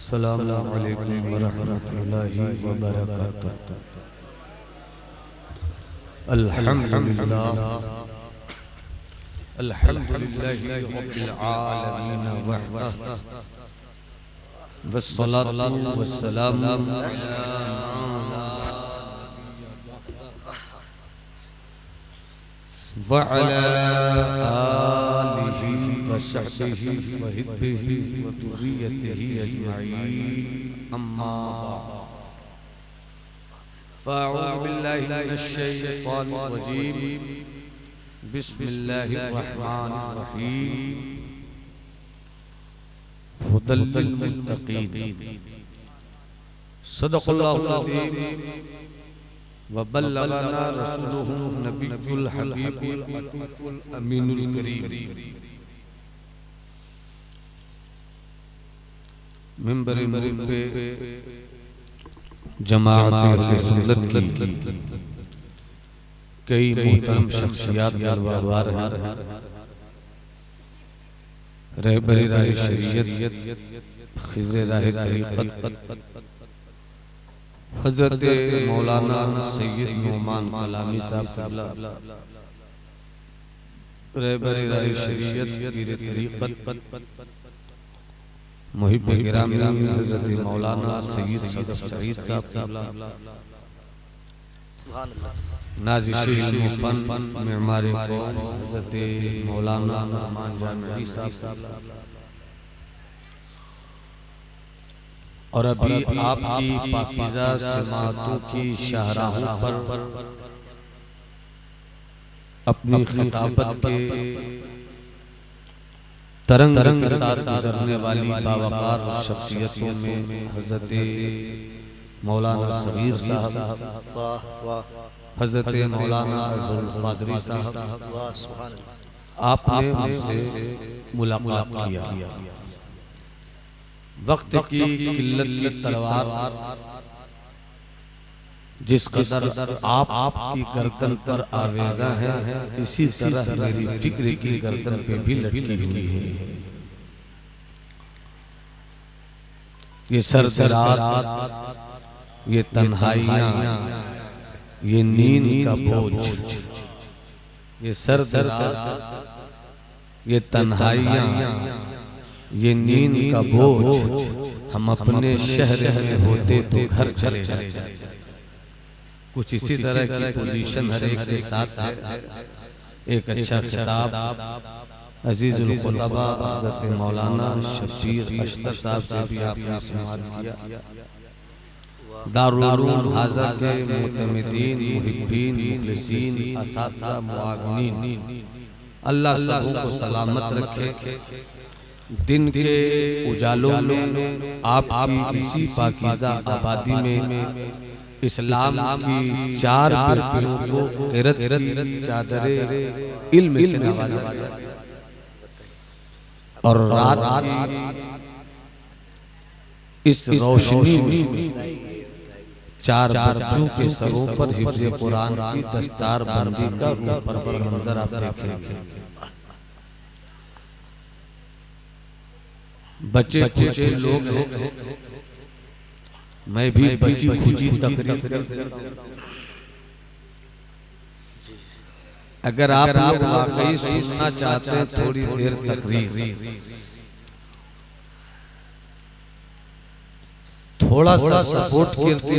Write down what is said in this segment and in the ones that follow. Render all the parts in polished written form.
अस्सलामु अलैकुम व रहमतुल्लाहि व बरकातुहू। अल्हम्दुलिल्लाह अल्हम्दुलिल्लाहि रब्बिल आलमीन वहदह वस्सलातु वस्सलामु व अला आलिहि व सहबिहि व हिब्बिहि व दुर्रिय्यतिहि अजमईन। अम्मा बाद फ़अऊज़ु बिल्लाहि मिनश शैतानिर रजीम। बिस्मिल्लाहिर रहमानिर रहीम। हुदल लिल मुत्तक़ीन। सदक़ल्लाहुल अज़ीम व बल्लगना रसूलुहु नबियुल हबीबुल अतीकुल अमीनुल करीम। मिंबर पे जमाअत अहले सुन्नत की कई मोहतरम शख्सियात जलवावार हैं। रहबरे राह शरीयत, खिज़्र राह तरीक़त हज़रत मौलाना सैयद नोमान कलामी साहब, रहबरे राह शरीयत, पीर तरीक़त मुहिब गिरामी हज़रत मौलाना सैयद सदफ सईद साहब, नाज़िश मुफ़न मेमारे कौम हज़रत मौलाना रहमान जामी साहब, और अभी आपकी पाकीज़ा सिमातों की शाहराहों पर अपनी खिताबत के तरंग के साथ गुजरने वाली बावकार शख्सियतों में हज़रत मौलाना सगीर साहब, हज़रत मौलाना अज़हरुल क़ादरी साहब, आपने उनसे मुलाकात किया। वक्त की किल्लत की तलवार जिस कदर आपकी गर्दन पर आवेज़ा है, इसी तरह मेरी फिक्र की गर्दन पे भी लटकी हुई है। ये सरदरात, ये तन्हाइयाँ, ये नींद का बोझ, ये सरदरात, ये तन्हाइयाँ, ये नींद का बोझ हम अपने शहर में होते तो घर चले जाते। कुछ इसी तरह की पोजीशन हर एक के साथ है। एक अच्छा खिताब अजीजुल खुतबा हज़रत मौलाना शब्बीर अश्तर साहब से भी आपने समाअत किया। दारुल उलूम हाज़ा के मुतमिदीन, मुहिब्बीन, मुखलिसीन, असातिज़ा, मुआविनीन, अल्लाह सबको सलामत रखे। दिन के उजालों में आपकी इसी पाकीज़ा आबादी में इस्लाम की चार पीढ़ियों को ग़ैरत की चादरे इल्म से नवाजा, और रात इस रोशनी में चार बच्चों के सरों पर हिफ्ज़े कुरान की दस्तार बंदी का ऊपर मंजर आप देखेंगे। बच्चे कुछ लोग हैं, मैं भी बची खुची तकरीर। अगर आप लोग वाकई सुनना चाहते हैं थोड़ी देर तकरीर, थोड़ा सा सपोर्ट करते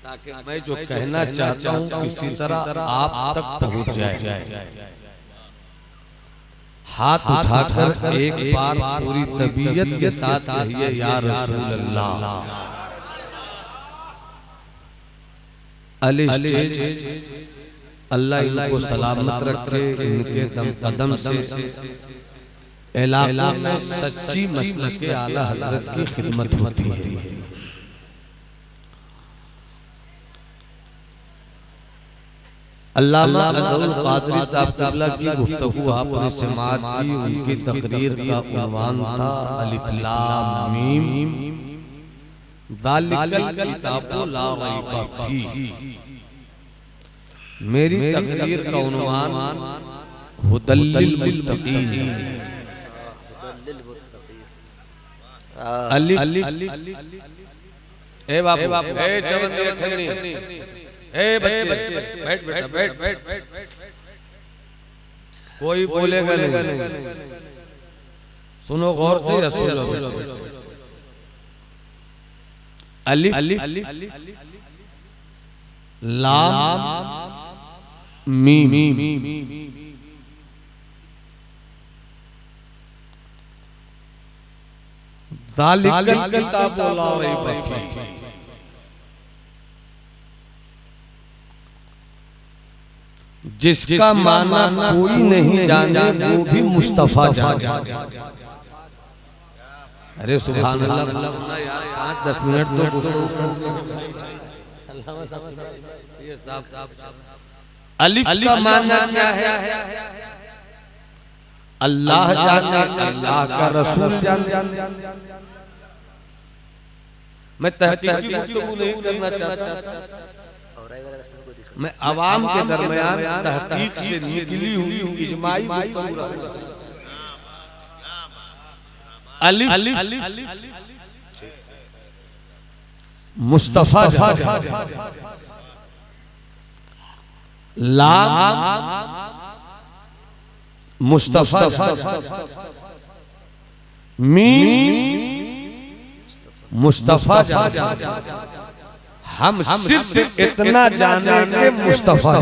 ताकि मैं जो कहना चाहता हूँ किसी तरह आप तक पहुँच जाए। हाथ उठाकर एक बार पूरी तबीयत के साथ कहिए या रसूल अल्लाह। अल्लाह इनको सलामत रखे, इनके दम कदम से इलाक़े में सच्ची मसलक के आला हज़रत की खिदमत होती है। अल्लामा अज़हरुल क़ादरी साहब क़िबला की गुफ्तगू आपने समाअत की। उनकी तकरीर का उन्वान था अलिफ लाम मीम ज़ालिकल किताबु ला रैब फीह। मेरी तकरीर का उन्वान हुदल लिल मुत्तक़ीन। अलिफ ए बाबू ए चवन ठगनी ए बच्चे बैठ बेटा बैठ कोई बोलेगा नहीं, सुनो गौर से या सुनो। अलिफ लाम मीम ज़ालिकल किताबु ला रैब फीह, जिसका माना कोई नहीं जाने वो भी मुस्तफा जाने। अरे सुभान अल्लाह, 5-10 मिनट तो अलिफ का माना क्या है? अल्लाह जाने, अल्लाह का रसूल जाने। मैं तहकीकी गुफ्तगू नहीं करना चाहता, मैं आवाम के दरमियान तहकीक से निकली हुई इजमाई गुफ्तगू। अलिफ मुस्तफा लाम मुस्तफा मीम मुस्तफा हम सिर्फ इतना जानेंगे मुस्तफा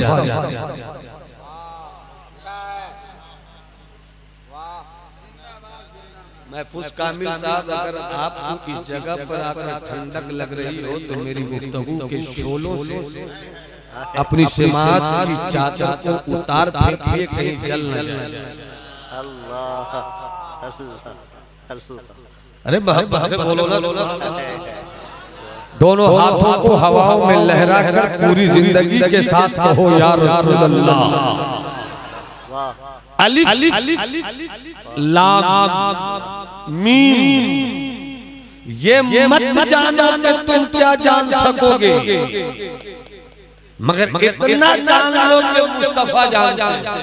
महफूज कामिल साहब, अगर आपको इस जगह पर आकर ठंडक लग रही हो तो मेरी गुफ्तगू के शोलों से अपनी समाज की चादर को उतार फेंकिए, कहीं जल न जाए। अल्लाह अल्लाह, अरे मोहब्बत से बोलो ना। दोनों हाथों को हवाओं में लहरा कर पूरी जिंदगी के साथ कहो या रसूल अल्लाह। अलिफ लाम मीम, ये मत जानो कि तुम क्या जान सकोगे, मगर इतना जान लो कि मुस्तफा जानते हैं।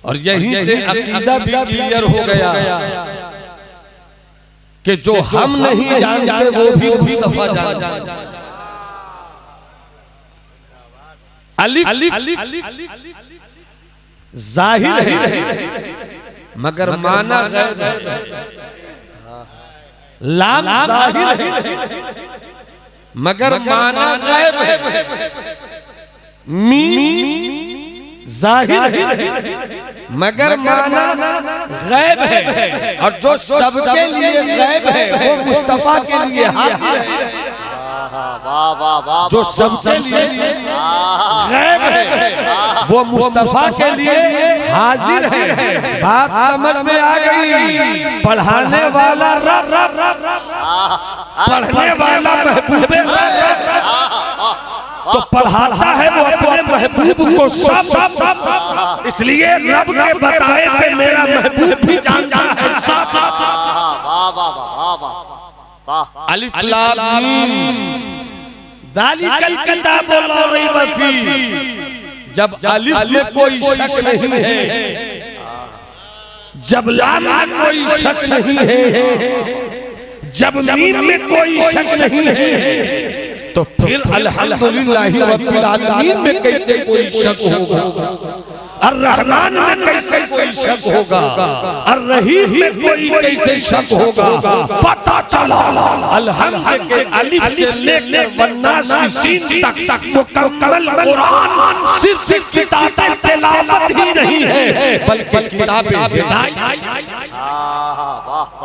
और यहीं से अकीदा भी क्लियर हो गया कि जो हम नहीं जानते वो भी मुस्तफा जानते हैं। अलिफ जाहिर है मगर माना गैब है। लाम जाहिर है मगर माना गैब है। मीम जाहिर है मगर माना गैब है। और जो सबके लिए गैब है वो मुस्तफा के लिए हाजिर है। जो सबके लिए गैब है वो मुस्तफा के लिए हाजिर है। बात समझ में आ गई? पढ़ाने वाला रब, पढ़ने वाला महबूब, तो पढ़ाता है वो अपने महबूब को सब। इसलिए रब के बताए पे मेरा महबूब भी जानता है सब। अलिफ लाम मीम ज़ालिकल किताबु ला रैब फीह, जब अलिफ में कोई शक नहीं है, जब लाम में कोई शक नहीं है, जब मीम में कोई शक नहीं है, तो फिर अल्हम्दुलिल्लाहि रब्बिल आलमीन में कैसे कोई शक होगा? अर्रहमान में कैसे कोई शक होगा? अर्रहीम में कोई कैसे शक होगा? पता चला अल्हम्द के अलिफ से लेकर वन्नास की सीन तक मुकम्मल कुरान सिर्फ किताब तिलावत ही नहीं है बल्कि किताब हिदायत,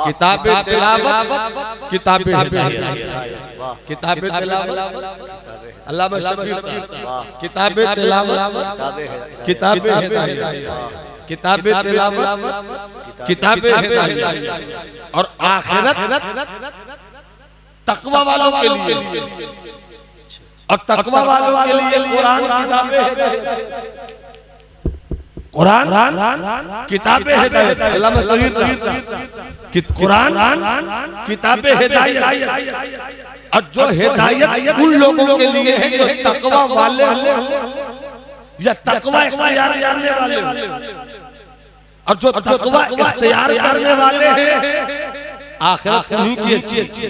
किताब तिलावत, किताब हिदायत, किताब तिलावत अल्लामा शबीर, किताब तिलावत, किताब हिदायत, किताब तिलावत, किताब हिदायत, और आखिरत तकवा वालों के लिए, और तकवा वालों के लिए कुरान कुरान किताब हिदायत। अल्लामा शबीर कुरान किताब हिदायत। और जो हिदायत उन लोगों के लिए है जो तकवा वाले या तकवा इख्तियार करने वाले, और जो तकवा इख्तियार करने वाले हैं आखिरत उन्हीं की अच्छी,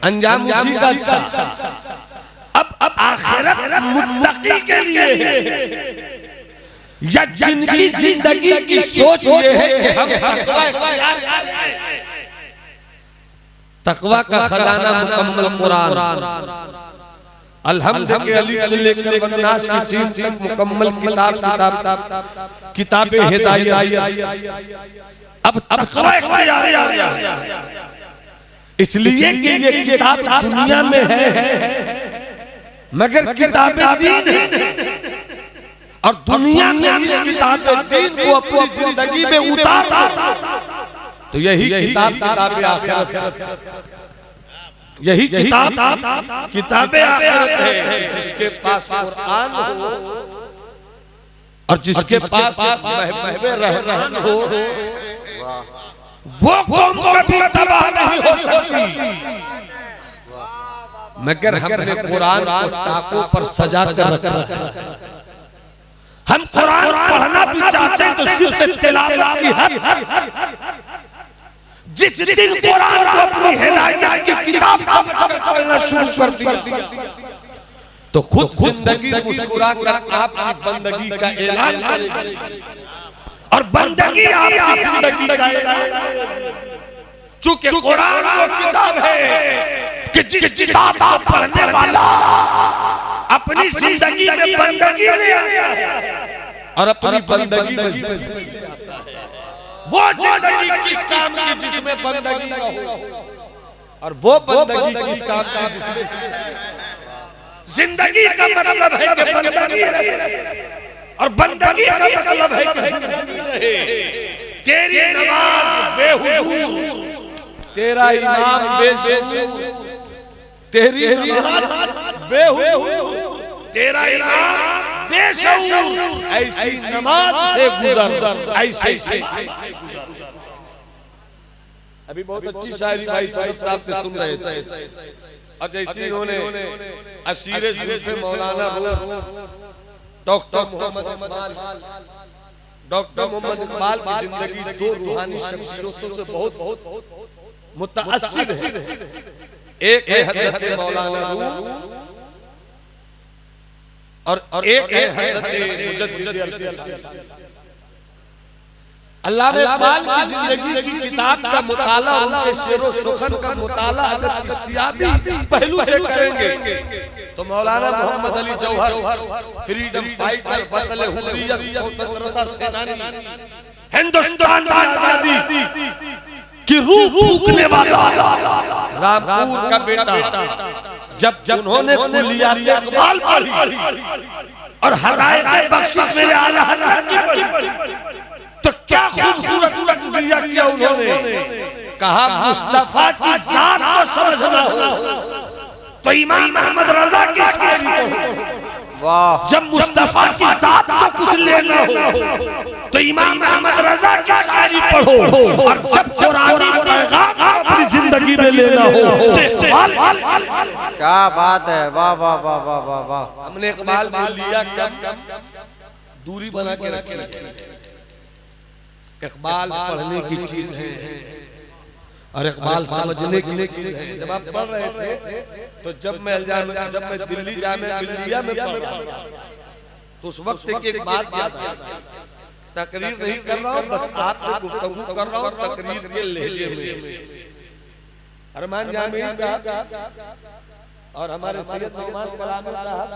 अंजाम उसी का अच्छा। अब आखिरत मुत्तकी के लिए या जिनकी जिंदगी की सोच ये है कि हम तकवा का खजाना मुकम्मल कुरान अल्हम्द के अली से लेकर वन्नास की सीन तक मुकम्मल किताबे हिदायत। अब तकवा इख्तियार इसलिए कि ये किताब दुनिया में है मगर किताबे दीन है और दुनिया में इस किताबे दीन को अपनी जिंदगी में उतार तो यही किताब आखिरत, यही किताब आखिरत है। जिसके पास कुरान हो और जिसके पास महबूबे रहमान हो वो कौम कभी तबाह नहीं हो सकती। मगर हमने कुरान को ताकों पर सजा कर रखा है। हम कुरान पढ़ना भी चाहते हैं तो सिर्फ तिलावत की हद। जिस दिन कुरान को अपनी हिदायत की किताब समझकर पढ़ना शुरू कर दिया तो खुद जिंदगी मुस्कुरा कर आपकी बंदगी का ऐलान करेगी और बंदगी आपकी जिंदगी का ऐलान। चूंकि कुरान वो किताब है कि जिस किताब को पढ़ने वाला अपनी जिंदगी में बंदगी ले आता है और अपनी बंदगी में वो जिंदगी किस काम की जिसमें बंदगी न हो और वो बंदगी किस काम की जिसमें जिंदगी का मतलब है कि बंदगी रहे और बंदगी का मतलब है कि जिंदगी रहे। तेरी नमाज बेहुजूर, तेरा इमाम बेशऊर, तेरी नमाज बेहुजूर, तेरा इमाम बेशऊर, ऐसी नमाज से गुजर, ऐसे अभी बहुत अच्छी शायरी भाई साहब से सुन रहे थे और जैसे उन्होंने असीरे जुल्फ़े मौलाना डॉक्टर मोहम्मद इकबाल की जिंदगी दो रूहानी शख्सियतों से बहुत मुताअस्सिर है। एक है हज़रत मौलाना रूह और एक है हज़रत मुजद्दिद अल्लामा इकबाल की जिंदगी की किताब का मुताला उनके शेरो सुखन का मुताला अगर इस्तियाबी पहलू से करेंगे तो मौलाना मोहम्मद अली जौहर फ्रीडम फाइटर बतले हुर्रियत स्वतंत्रता सेनानी हिंदुस्तान की आजादी की रूह फूंकने वाला रामपुर का बेटा जब उन्होंने कुलियात इकबाल पढ़ी और हदायत बख्शिश मेरे आला हज़रत की पढ़ी तो क्या खूबसूरत तज़किया किया उन्होंने। कहा मुस्तफा की जात को समझना हो तो इमाम अहमद रजा की शायरी पढ़ो। जब मुस्तफा की जात को कुछ लेना हो तो इमाम अहमद रजा की शायरी पढ़ो और जब कुरानी पैगाम अपनी जिंदगी में लेना हो तो इकबाल। क्या बात है, वाह वाह वाह वाह वाह वाह। हमने इकबाल को लिया कब दूरी बना के रखी। इकबाल पढ़ने की चीज है और इकबाल समझने की चीज है। जब आप पढ़ रहे थे तो जब मैं दिल्ली जामिया मिल्लिया में पढ़ रहा था तो उस वक्त की एक बात याद आई। तकरीर नहीं कर रहा हूँ, बस आपसे गुफ्तगू कर रहा हूँ तकरीर के लहजे में। अरमान जामिया का और हमारे सैयद नौमान कलामी साहब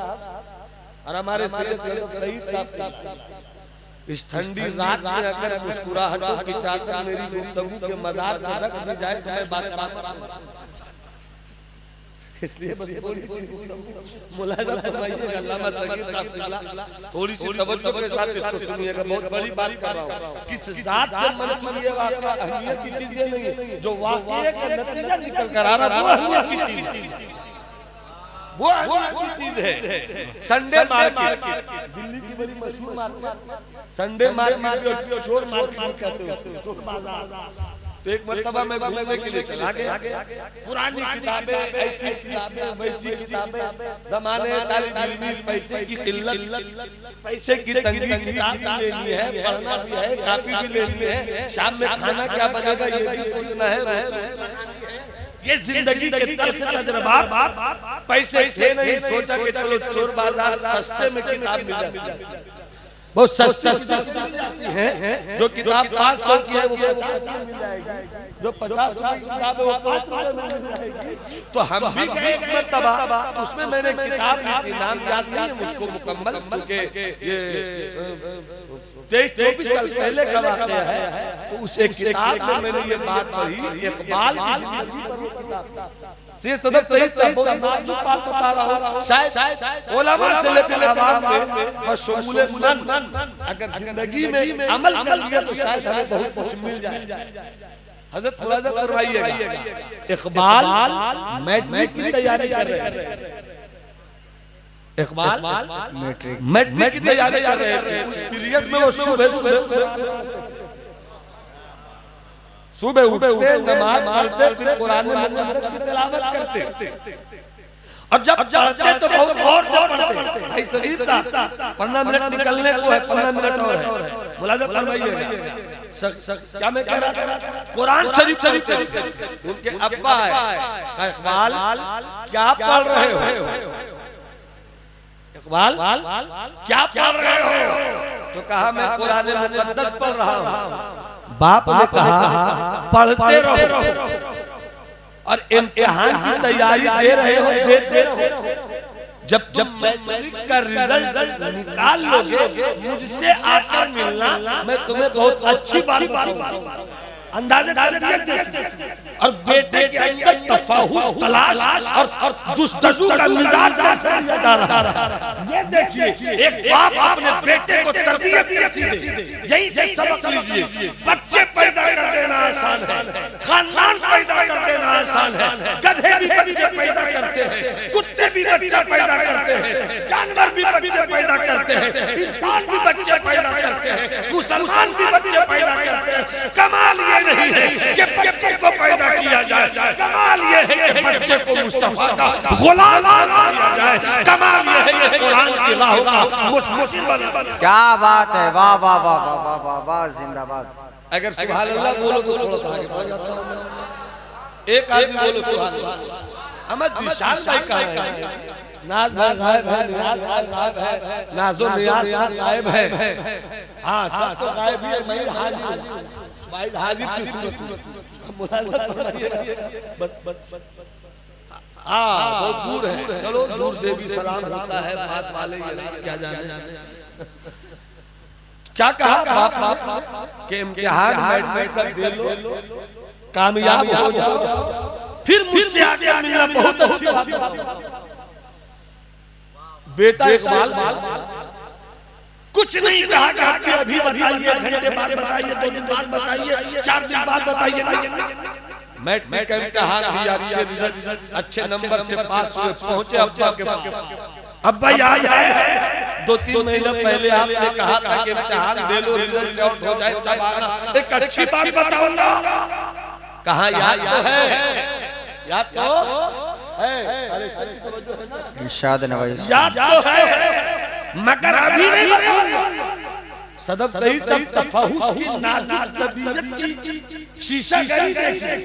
और हमारे सैयद सईद साहब इस ठंडी रात में अगर मुस्कुराहटों की चादर मेरी गुफ्तगू के मज़ार पर रख दी जाए तो मैं बात इसलिए बस मुलाहिजा फरमाइएगा। अल्लामा सगीर साहब थोड़ी सी तवज्जो के साथ इसको सुनिएगा। बहुत बड़ी बात कर रहा हूँ। किस जात से मंसूब ये वाक़या अहमियत की चीज़ नहीं, जो वाक़ये का नतीजा निकल कर आ रहा वो अहमियत की चीज़ है, वो अहमियत की चीज़ है। संडे मार्केट दिल्ली की बड़ी मशहूर मार्केट संडे मार्केट चोर मार्केट कहते हैं, चोर बाजार। तो एक मर्तबा मैं घूमने के लिए चला गया, पुरानी किताबें, ऐसी किताबें, वैसी किताबें, जमाने तालिब इल्मी, पैसे की किल्लत, पैसे की तंगी, किताब भी लेनी है, पढ़ना भी है, कापी भी लेनी है, शाम में खाना क्या बनेगा ये भी सोचना है। ये जिंदगी के तल्ख तजुर्बात, पैसे थे नहीं, सोचा कि चलो चोर बाजार सस्ते में किताब मिल जाए, बहुत सस्ती है। जो किताब 500 की है वो मिल जाएगी, जो 50 की किताब है वो 5 रुपए में मिल जाएगी। तो हम भी गए एक मर्तबा, उसमें मैंने किताब ली थी, नाम याद नहीं है मुझको मुकम्मल, क्योंकि ये 23-24 साल पहले का वाक़या है। तो उस एक किताब में मैंने ये बात पढ़ी, इकबाल की जिंदगी पर वो किताब से सदर सही बहुत नाजुक बात बता रहा हूं, शायद उलमा से लेकर आवाम में मशगूल मन अगर जिंदगी में अमल कर लिया तो शायद हमें बहुत कुछ मिल जाए। हजरत मुलाजा फरमाइएगा, इकबाल मैट्रिक की तैयारी कर रहे हैं, इकबाल मैट्रिक की तैयारी कर रहे थे। उस पीरियड में वो सुबह उठते, नमाज पढ़ते, फिर कुरान की तिलावत करते, और जब पढ़ते तो बहुत और पढ़ते। भाई शरीफ साहब 15 मिनट निकलने को है, 15 मिनट और है, मुलाजा फरमाइएगा। क्या मैं कह रहा था, कुरान शरीफ उनके अब्बा है, इकबाल क्या पढ़ रहे हो, इकबाल क्या पढ़ रहे हो? तो कहा मैं कुरान मुक़द्दस पढ़ रहा हूँ। बाप ने कहा पढ़ते रहो और इम्तिहान की तैयारी दे रहे हो, देते रहो। जब मैट्रिक का रिजल्ट निकाल लोगे, मुझसे आकर मिलना, मैं तुम्हें बहुत अच्छी बात बताऊंगा। अंदाज़े और बेटे के अंदर तफाहुश, तलाश और जुस्तजू का मिजाज कैसे लिया जा रहा है। ये देखिए, एक बाप अपने बेटे को तरबियत कैसी दे, यही सबक लीजिए। बच्चे पैदा कर देना आसान है, खानदान पैदा कर देना आसान है, गधे भी बच्चे पैदा करते हैं, कुत्ते भी बच्चे पैदा करते हैं, जानवर भी बच्चे पैदा करते हैं, इंसान भी बच्चे पैदा करते हैं, मुसलमान भी बच्चे पैदा करते हैं। कमाल ये नहीं है कि बच्चे को पैदा किया जाए, कमाल ये है कि बच्चे को मुस्तफा का गुलाम किया जाए, कमाल ये है कि कुरान की राह का मुस्लिम। क्या बात है, वाह वाह वाह वाह वाह वाह, जिंदाबाद। अगर सुभान अल्लाह बोलो तो थोड़ा सा आगे बढ़ जाता हूं। एक आदमी बोलो सुभान अल्लाह। अहमद विशाल भाई कहां है? नाज भाई गायब है, नियाज भाई गायब है, नाजो नियाज गायब है। हां सब तो गायब ही है, मैं हाजिर हूं भाई, हाजिर की सूरत मुलाज़ा फरमाइए। बस हाँ बहुत दूर है, चलो दूर से भी सलाम होता है, पास वाले ये क्या जाने। क्या कहा बाप के इम्तिहान मैट्रिक कर दे लो, कामयाब हो जाओ, फिर मुझसे आगे मिलना बहुत अच्छी बात है। बेटा इकबाल कुछ नहीं कहा कि अभी बताइए, घंटे बाद बताइए, 2 दिन बाद बताइए, 4 दिन बाद बताइए। मैट्रिक का इम्तिहान दिया, अच्छे रिजल्ट, अच्छे नंबर से पास हुए, पहुंचे अब्बा के पास। अब्बा याद है 2-3 महीने पहले आपने कहा था कि इम्तिहान दे लो, रिजल्ट आउट हो जाए तब आना, एक अच्छी बात बताओ ना। कहाँ याद तो है, याद तो है, अरे इरशाद नवाज़ याद तो है, मगर अभी नहीं। सदब सही तब तफाहुश की नाजुक तबीयत की शीशागरी देखिए,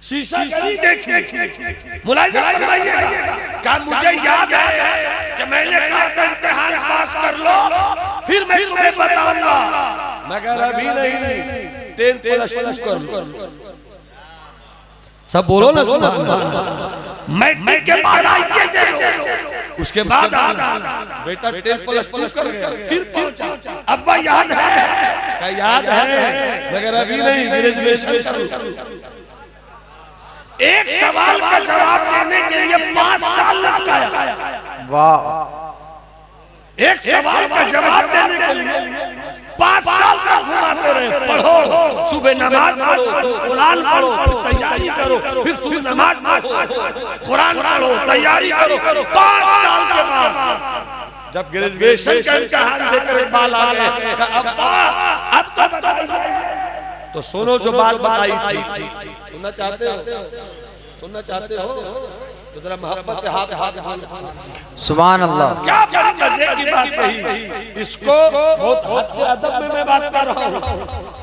शीशागरी देखिए। मुलाहिजा फरमाइए, क्या मुझे याद है कि मैंने कहा था इम्तिहान पास कर लो, फिर मैं तुम्हें बताऊंगा, मगर अभी नहीं, 10+2 कर लो। सब बोलो ना, मैं के बाद आइए दे लो, उसके बाद बेटा 10+2 कर गया, फिर पहुंचा। अब्बा याद है, क्या याद है, मगर अभी नहीं, ग्रेजुएशन। एक सवाल का जवाब देने के लिए 5 साल लगाया। वाह, एक सवाल का जवाब देने के लिए 5 साल तक घुमाते रहे। पढ़ो, सुबह नमाज पढ़ो, कुरान पढ़ो, तैयारी करो, फिर सुबह नमाज पढ़ो, कुरान पढ़ो, तैयारी करो। 5 साल के बाद जब ग्रेजुएशन का इम्तिहान देकर इकबाल आ गए, अब तो बताइए तो सुनो जो बात बताई थी, सुनना चाहते हो? सुनना चाहते हो तो जरा मोहब्बत से हाथ हाथ सुभान अल्लाह। क्या बड़ी मजे की बात कही। इसको बहुत अदब में मैं बात कर रहा हूँ,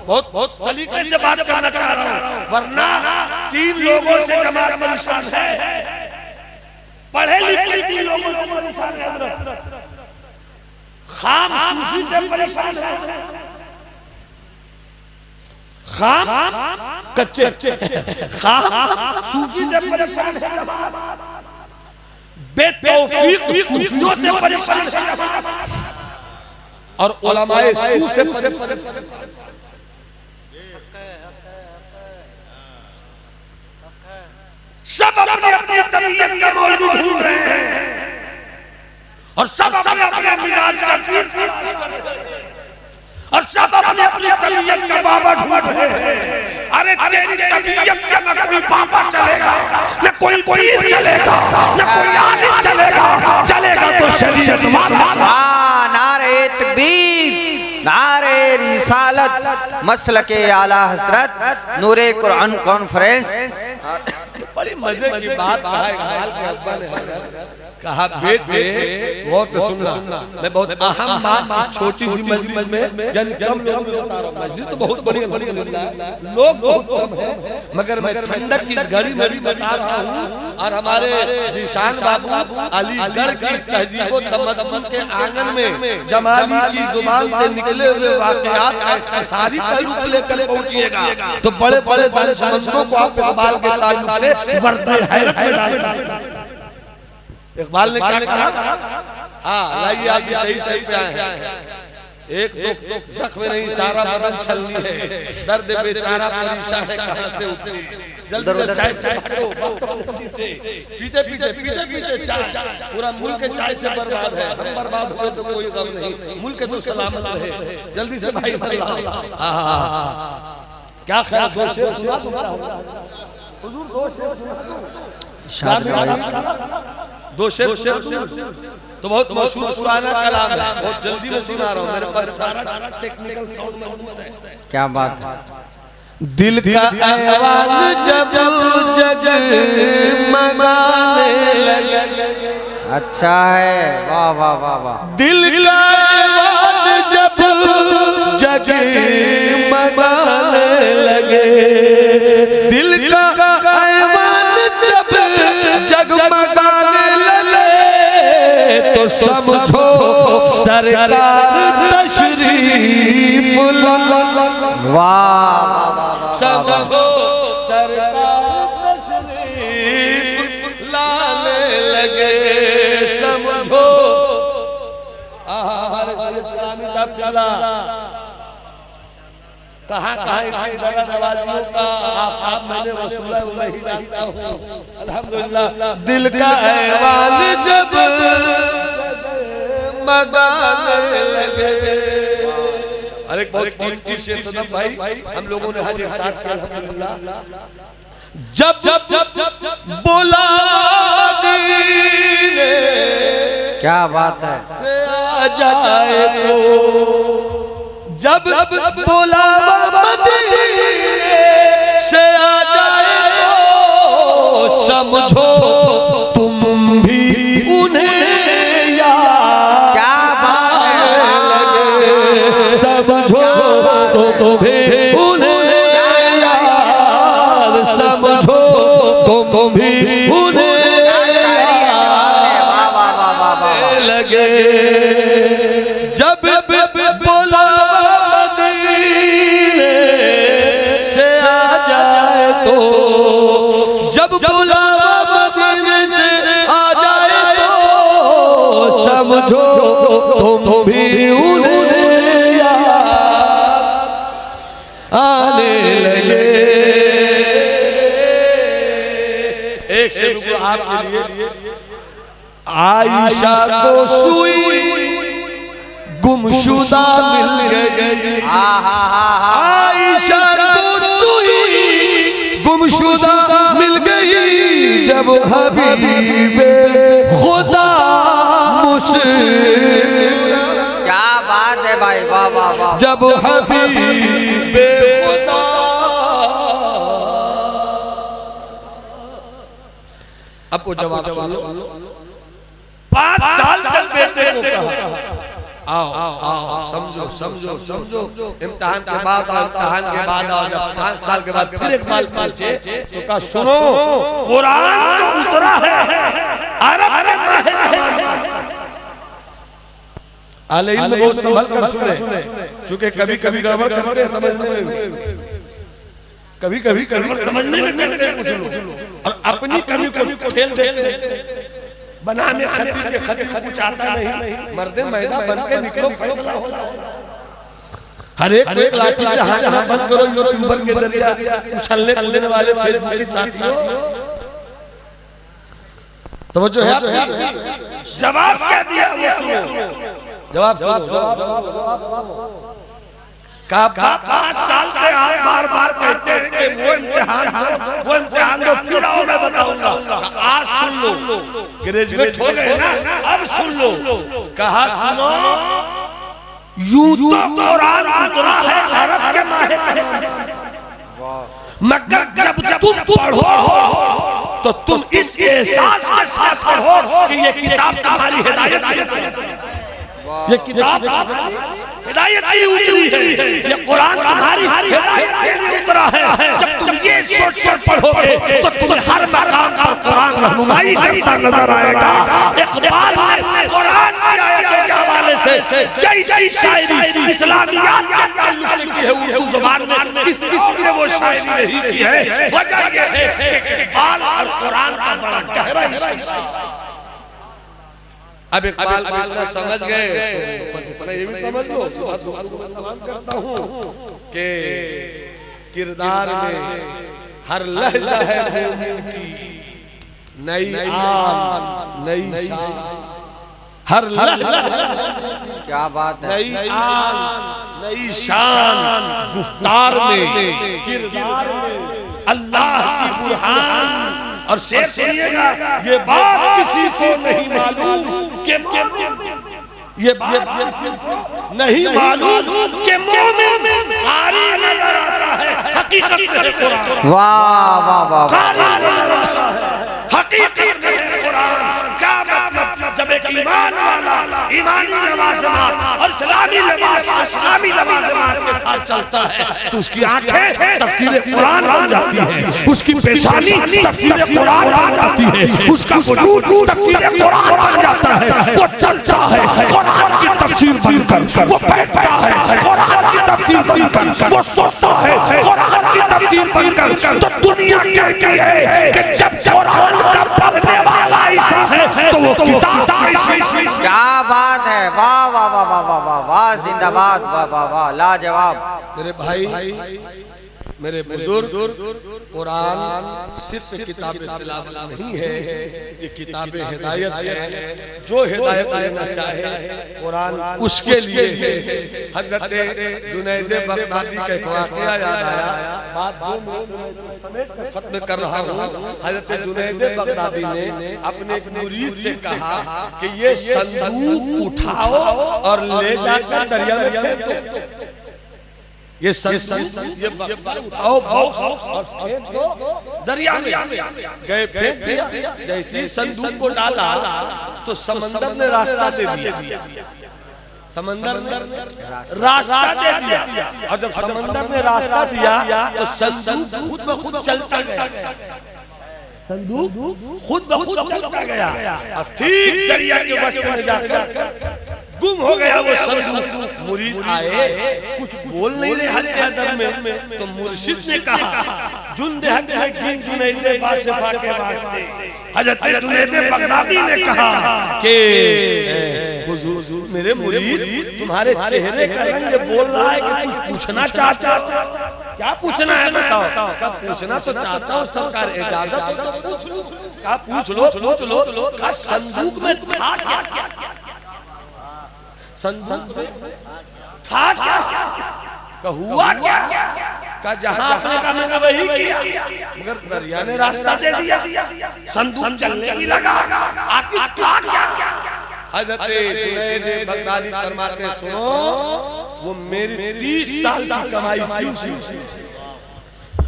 बहुत बहुत सलीके से बात करना चाह रहा हूँ, वरना 3 लोगों से जमात परेशान है, पढ़े लिखे 3 लोगों से परेशान है, खाम सूफी से परेशान है, खाम कच्चे खाम सूफी से परेशान है, बेतौफीक सूफियों से परेशान है, और उलमाए सू से परेशान। सब अपनी अपनी तबीयत का मौलवी ढूंढ रहे हैं और सब अपने अपने मिजाज का और सब अपने अपनी तबीयत का बाबा ढूंढ रहे हैं। अरे तेरी तबीयत का न कोई बाबा चलेगा, न कोई पीर चलेगा, न कोई आलिम चलेगा, चलेगा तो शरीयत वाला। नारे तकबीर, नारे रिसालत, मसलके आला हसरत, नूरे कुरान कॉन्फ्रेंस। बड़ी मजे की बात कहा बेटे, गौर से सुनना। मैं बहुत अहम बात छोटी सी मस्जिद में यानी कम लोगों में बता रहा हूं। मस्जिद तो बहुत बड़ी अल्हम्दुलिल्लाह, लोग बहुत कम हैं, मगर मैं ठंडक की घड़ी में बता रहा हूं। और हमारे जीशान बाबू अलीगढ़ की तहजीब व तमद्दुन के आंगन में जमाली की जुबान से निकले हुए वाकयात का सारी पहलू लेकर पहुंचिएगा तो बड़े बड़े दानिशमंदों को आप इकबाल के ताल्लुक से वर्दे हैरत में डालता। इकबाल ने क्या कहा? लाइए आप सही सही पे आए हैं। एक दो जख्म नहीं सारा बदन छलनी है, दर्द बेचारा परेशान है कहां से उठे। जल्दी से साइड से हटो, पीछे पीछे पीछे पीछे चाय, पूरा मुल्क चाय से बर्बाद है। हम बर्बाद हुए तो कोई गम नहीं, मुल्क तो सलामत रहे। जल्दी से भाई क्या ख्याल? दो शेर सुना तुम्हारा हुजूर, दो शेर सुना, दो शेर तो बहुत मशहूर पुराना कलाम है, बहुत जल्दी में सुना रहा हूँ, मेरे पास सारा टेक्निकल साउंड मौजूद है। क्या बात है? दिल का ऐवान जब जगमगाने लगे। अच्छा है, वाह वाह वाह वाह। दिल का ऐवान जब जगमगाने लगे, दिल का ऐवान जब जगमगाने लगे तो समझो सरकार तशरीफ वाह, समझो सरकार तशरीफ लाने लगे, समझो। कहाँ नवाजियों का आफताब मैंने वसूला मैं ही जानता हूँ। अल्हम्दुलिल्लाह। दिल का ऐवान जब मगाने लगे। अरे बहुत कीमती शेर सनम भाई, हम लोगों ने हर साथ किया अल्हम्दुलिल्लाह। जब जब जब जब बोला दीने, क्या बात है? से आ जाए तो, जब बोला मदीने से आ जाए तो समझो तुम भी उन्हें याद। क्या बात है? समझो तो तुम्हें उन्हें याद, समझो तुम भी उन्हें याद लगे। जब बोला मदीने से आ जाए तो, जब बोला मदीने से आ जाए तो समझो तुम भी उन्हें याद आने लगे। एक शेर आपके लिए। आयशा को सुई गुमशुदा मिल गई, आयशा को सुई गुमशुदा मिल गई, जब हबीबे खुदा मुस्कुरा। क्या बात है भाई, वाह वाह वाह। जब हबीबे खुदा अब वो जवाब सुन लो। 5 साल तक बेटे को कहा आओ आओ समझो समझो समझो, इम्तिहान के बाद आओ, इम्तिहान के बाद आओ। जब 5 साल के बाद फिर एक बार पूछे तो कहा सुनो, कुरान तो उतरा है अरब में। आले इल्म बहुत संभल कर सुने, चूंकि कभी कभी गड़बड़ करते हैं समझने में, कभी कभी गड़बड़ समझने में करते हैं कुछ लोग, और अपनी कभी को ठेल देते बना में खतीब के खतीब कुछ आता नहीं, मर्दे मैदा बन के निकलो, फैसला हो। हर एक लाठी से हाथ बंद करो, यूट्यूबर के जरिए उछलने कूदने वाले फेसबुक के साथियों, तो जो है जवाब क्या दिया वो सुनो, जवाब का 5 साल से आप बार बार कहते हैं कि वो इम्तिहान दो, फिर आओ मैं बताऊंगा। आज सुन लो, ग्रेजुएट हो गए ना, अब सुन लो। कहा सुनो, यूं तो कुरान उतरा है अरब के माह में, मगर जब तुम पढ़ो तो तुम इस एहसास के साथ पढ़ो कि ये किताब तुम्हारी हिदायत है, ये किताब हिदायत की उतरी है, ये कुरान तुम्हारी हिदायत के लिए उतरा है। जब तुम ये सोच कर पढ़ोगे तो तुम्हें हर मकाम पर कुरान रहनुमाई करता नजर आएगा। इकबाल ने कुरान की आयतों के हवाले से जैसी शायरी इस्लामियात के ताल्लुक से की है उर्दू जुबान में, किसने वो शायरी नहीं की है। वजह यह है कि इकबाल और कुरान का बड़ा गहरा रिश्ता। अब इकबाल इतना समझ गए तो बस इतना ये भी समझ लो, करता हूँ कि किरदार में हर लहजा है की नई आन नई शान, हर लहजा क्या बात है, नई आन नई शान, गुफ्तार में किरदार में अल्लाह की बुरहान। और शेर सुनिएगा, ये बात किसी को नहीं मालूम कि ये बात नहीं मालूम कि मोमिन कारी नजर आता है, हकीकत में कुरान। वाह वाह वाह, हकीकत में कुरान का मतलब जब एक ईमान वाला ईमानी लवाज़िमात और इस्लामी लवाज़िमात के साथ चलता है तो उसकी आंखें तफसीर कुरान बन जाती है, उसकी पेशानी तफसीर कुरान बन जाती है, उसका वजूद तफसीर कुरान बन जाता है। वो चलता है कुरान की तफसीर बनकर, वो बैठता है कुरान की तफसीर बनकर, वो सोता है कुरान की तफसीर बनकर। तो दुनिया कहती है कि जब कुरान का पढ़ने वाला ऐसा है तो वो किताब क्या बात है, वाह वाह वाह वाह वाह वाह वाह, जिंदाबाद, वाह वाह वाह, लाजवाब। मेरे भाई मेरे बुजुर्ग, कुरान सिर्फ किताब तिलावत नहीं है, ये किताब हिदायत है। जो हिदायत लेना चाहे कुरान उसके लिए है। हज़रत जुनैद बगदादी का एक वाक़या याद आया, बात खत्म कर रहा हूँ। हज़रत जुनैद बगदादी ने अपने एक मुरीद से कहा कि ये संदूक उठाओ और ले जाकर दरिया में फेंक दो। ये बक्सा उठाओ और फेंक दो दरिया में। गए फेंक दिया, जैसे संदूक को डाला तो समंदर ने रास्ता दे दिया, समंदर ने रास्ता दे दिया। और जब समंदर ने रास्ता दिया तो संदूक खुद ब खुद चलता गया, संदूक खुद ब खुद चलता गया। अब ठीक दरिया के वस्त में जाकर गुम हो गया वो संदूक। मुरीद आए, कुछ बोल नहीं रहे हत्या दर में, तो मुर्शिद ने कहा जुंदे हक में गिन जुनैदे बादशाह के वास्ते। हज़रत जुनैद बगदादी ने कहा कि हुजूर मेरे मुरीद, तुम्हारे चेहरे का रंग बोल रहा है कि कुछ पूछना चाहता। क्या पूछना है बताओ। कब पूछना तो चाहता हूँ, सरकार इजाजत हो तो पूछ लो। क्या पूछ लो। का संदूक में था क्या? संदूक था क्या? हुआ क्या? का जहां आपने कहा मैंने वही किया, मगर दरिया ने रास्ता दे दिया, संदूक चलने भी लगा। आखिर था क्या? हज़रत जुनैद बगदादी फरमाते हैं सुनो, वो मेरी 30 साल की कमाई थी,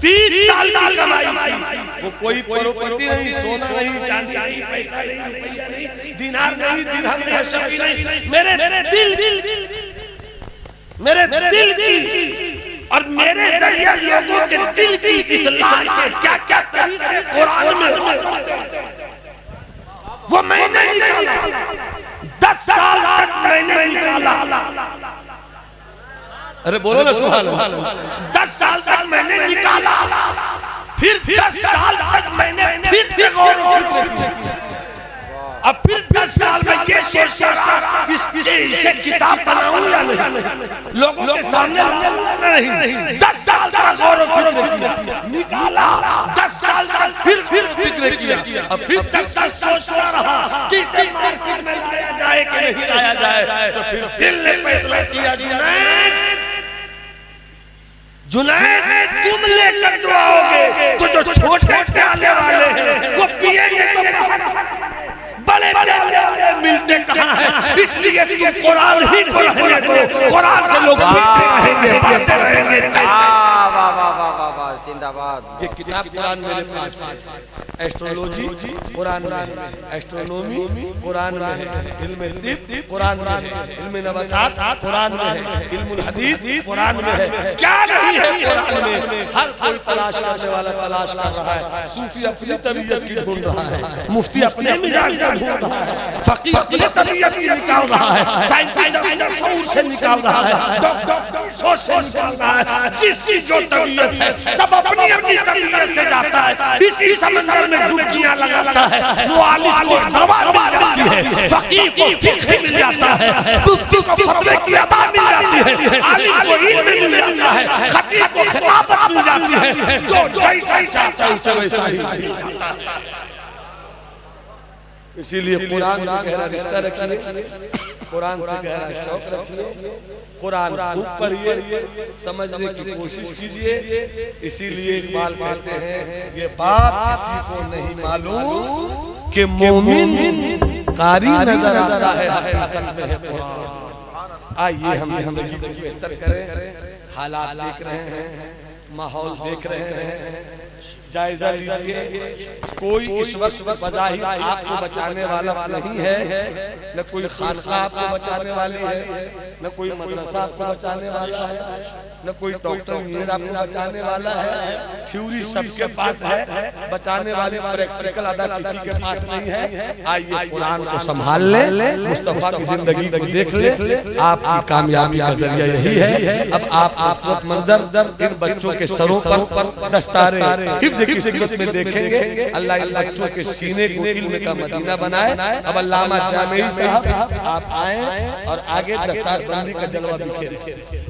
30 साल साल की कमाई थी। वो कोई करोड़पति नहीं, सोना नहीं, चांदी नहीं, पैसा नहीं, रुपया नहीं, दिनार नहीं, दिरहम नहीं, अशरफी नहीं, मेरे दिल की और मेरे जरिए लोगों के दिल की इस्लाह के क्या क्या तरीके कुरान में वो मैंने निकाला। 10 साल तक मैंने निकाला। अरे बोलो ना सुभान अल्लाह। 10 साल तक मैंने निकाला, फिर 10 साल तक मैंने फिर से गौर किया। अब फिर 10 साल में ये सोच कर रहा इसे किताब बनाऊं या नहीं, लोगों के सामने नहीं। 10 साल तक गौर किया, निकाला। 10 साल तक फिर फिक्र किया। अब फिर 10 साल सोचता रहा कि इसे मार्केट में लाया जाए कि नहीं लाया जाए। तो फिर दिल ने फैसला किया, जुनैद तुम लेकर जो आओगे तो जो छोटे प्याले वाले हैं वो पिएंगे तो बड़े प्याले वाले मिलते कहाँ हैं। इसलिए तुम कुरान ही को रहने दो। कुरान के लोग पढ़ते रहेंगे, पढ़ते रहेंगे। वाह वाह वाह वाह वाह, जिंदाबाद। ये किताब कुरान मेरे पास है। एस्ट्रोलॉजी कुरान में है, एस्ट्रोनॉमी कुरान में है, इल्म तिब कुरान में है, इल्म नबातात कुरान में है, इल्मुल हदीस कुरान में है। क्या नहीं है कुरान में? हर कोई तलाश करने वाला तलाश कर रहा है। सूफी अपनी तबीयत की ढूंढ रहा है, मुफ्ती अपने मिजाज का ढूंढ रहा है, फकीह अपनी तबीयत की निकाल रहा है, साइंटिस्ट शऊर से निकाल रहा है, डॉक्टर सोच से निकाल रहा है। जिसकी जो तबीयत है सब अपनी अपनी तबीयत से जाता है, इसी समंदर में डुबकियां लगाता है। मुआलिफ को दवा मिल जाती है, फकीह को फिक्र मिल जाता है, मुफ्ती को फतवे की अता मिल जाती है, आलिम को इल्म मिल जाता है, खतीब को खिताबत मिल जाती है। जो जैसा चाहता है उसे वैसा ही मिलता है। इसीलिए कुरान से गहरा रिश्ता रखिए, कुरान से गहरा शौक रखिए, कुरान खूब पढ़िए, समझने की कोशिश कीजिए। इसीलिए इकबाल कहते हैं ये बात किसी को नहीं मालूम कि मोमिन कारी नजर आता है, हकीकत में है कुरान। आइए हम जिंदगी को बेहतर करें। हालात देख रहे हैं, माहौल देख रहे हैं, जायजा लीजिए। कोई इस वक्त बज़ाहिर आपको बचाने वाला नहीं है, न कोई खानका आपको बचाने वाली है, न कोई मदरसा आपको बचाने वाला है, न कोई डॉक्टर इंजीनियर आपको बचाने वाला है। थ्योरी सबके पास है, बचाने वाली प्रैक्टिकल अदा किसी के पास नहीं है। आइए कुरान को संभाल ले, मुस्तफा की जिंदगी को देख ले, आपकी कामयाबी का जरिया यही है। अब आप मंजर इन बच्चों के सरों पर दस्तारे की खिदमत में देखेंगे। अल्लाह इन बच्चों के सीने को इल्म का मदीना बनाए। अब अल्लामा जामेई साहब आप आए और आगे दस्तारबंदी का जलवा दिखे।